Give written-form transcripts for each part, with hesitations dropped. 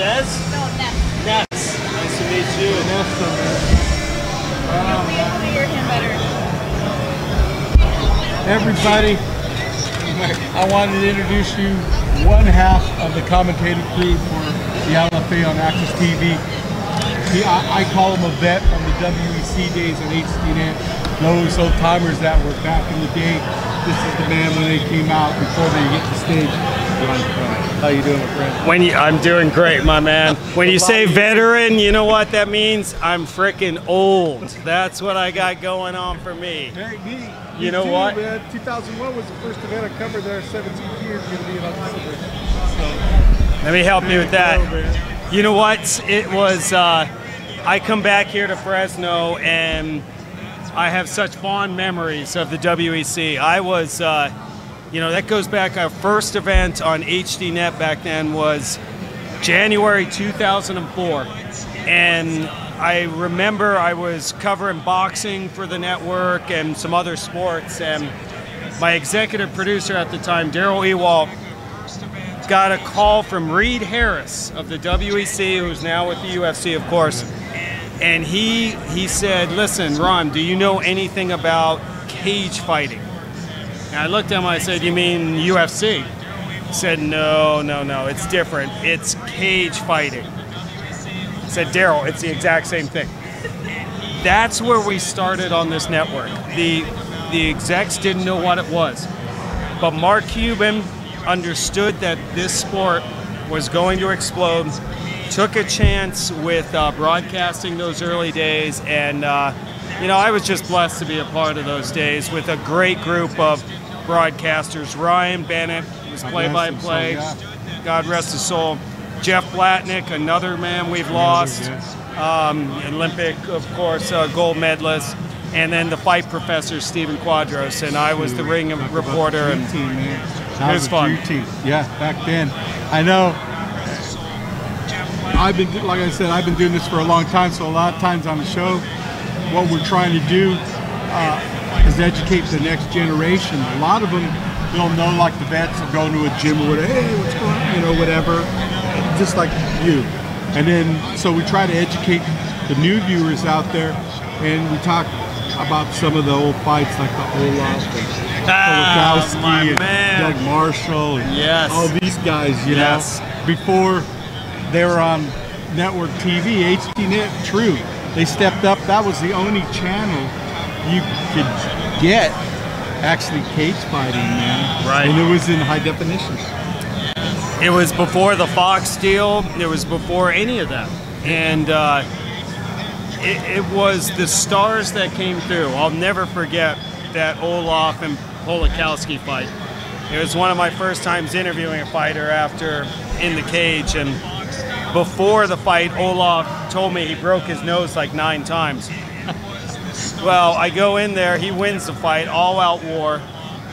Des? No, Ness. Ness. Nice to meet you. You'll be able to hear him better. Everybody, I wanted to introduce you one half of the commentator crew for the LFA on Access TV. I call him a vet from the WEC days on HD.net. Those old timers that were back in the day. This is the man when they came out before they hit the stage. How you doing, my friend? I'm doing great, my man. When you say veteran, you know what that means? I'm freaking old. That's what I got going on for me. Hey, me. You know what? Man. 2001 was the first event I covered there. 17 years going to be on Thusrday. Let me help you with that. You know what? It was, I come back here to Fresno and I have such fond memories of the WEC. I was, you know, that goes back, our first event on HD.net back then was January 2004. And I remember I was covering boxing for the network and some other sports, and my executive producer at the time, Daryl Ewald, got a call from Reed Harris of the WEC, who's now with the UFC, of course, and he said, listen, Ron, do you know anything about cage fighting? And I looked at him and I said, you mean UFC? He said, no, it's different. It's cage fighting. I said, Daryl, it's the exact same thing. That's where we started on this network. The execs didn't know what it was, but Mark Cuban understood that this sport was going to explode, took a chance with broadcasting those early days, and you know, I was just blessed to be a part of those days with a great group of broadcasters. Ryan Bennett was play-by-play, God rest his soul. Jeff Blatnick, another man we've lost, Olympic, of course, gold medalist, and then the fight professor, Stephen Quadros, and I was the ring reporter. And it was fun. Yeah, back then. I know. I've been, like I said, I've been doing this for a long time, so a lot of times on the show, what we're trying to do is educate the next generation. A lot of them don't know, like the vets will go to a gym or whatever, hey, what's going on, you know, whatever, just like you. And then, so we try to educate the new viewers out there, and we talk about some of the old fights, like the Olaf and Polakowski and Doug Marshall and all these guys, you know, before they were on network TV, HD.net, true. They stepped up. That was the only channel you could get actually cage fighting, man. Right. And it was in high definition. It was before the Fox deal. It was before any of that. And it was the stars that came through. I'll never forget that Olaf and Polakowski fight. It was one of my first times interviewing a fighter after in the cage, and before the fight, Olaf told me he broke his nose like 9 times. Well, I go in there, he wins the fight, all-out war.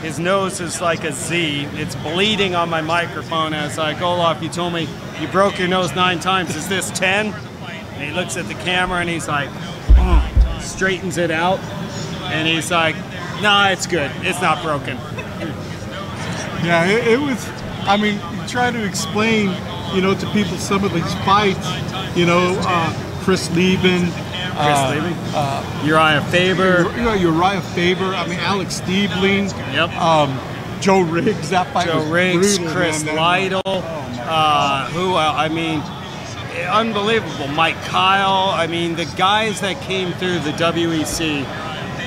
His nose is like a Z. It's bleeding on my microphone. I was like, Olaf, you told me you broke your nose 9 times. Is this 10? And he looks at the camera and he's like, straightens it out. And he's like, nah, it's good. It's not broken. Yeah, it was, I mean, you try to explain, you know, to people some of these fights, you know, Chris Lieben, Uriah Faber. Uriah Faber, I mean, Alex Stiebling. Yep. Joe Riggs, that fight Joe was Riggs, brutal, Chris Lytle, I mean, unbelievable. Mike Kyle, I mean, the guys that came through the WEC,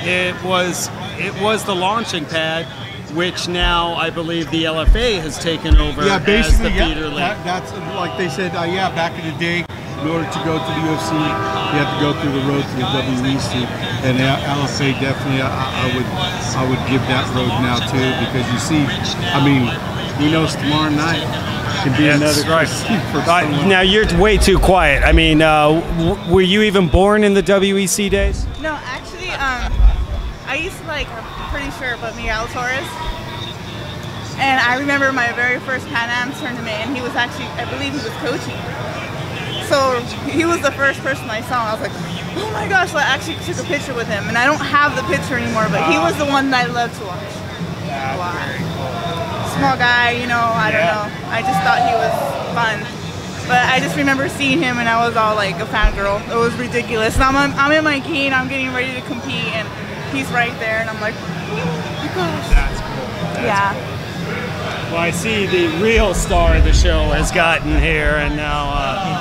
it was the launching pad, which now I believe the LFA has taken over as the feeder league. That's like they said, back in the day, in order to go to the UFC, you have to go through the road to the WEC, and LFA definitely, I would give that road now too, because you see, I mean, who knows, tomorrow night can be another for someone. Now you're way too quiet. I mean, were you even born in the WEC days? No, actually, I used to I'm pretty sure, but Miguel Torres. And I remember my very first Pan Am tournament, and he was actually, I believe he was coaching. So he was the first person I saw, and I was like, oh my gosh, so I actually took a picture with him. And I don't have the picture anymore, but he was the one that I loved to watch. Wow. Small guy, you know, I don't know. I just thought he was fun. But I just remember seeing him and I was all like a fangirl. It was ridiculous. And I'm in my gi and I'm getting ready to compete and he's right there and I'm like, oh my gosh. That's cool. Yeah. Well, I see the real star of the show has gotten here, and now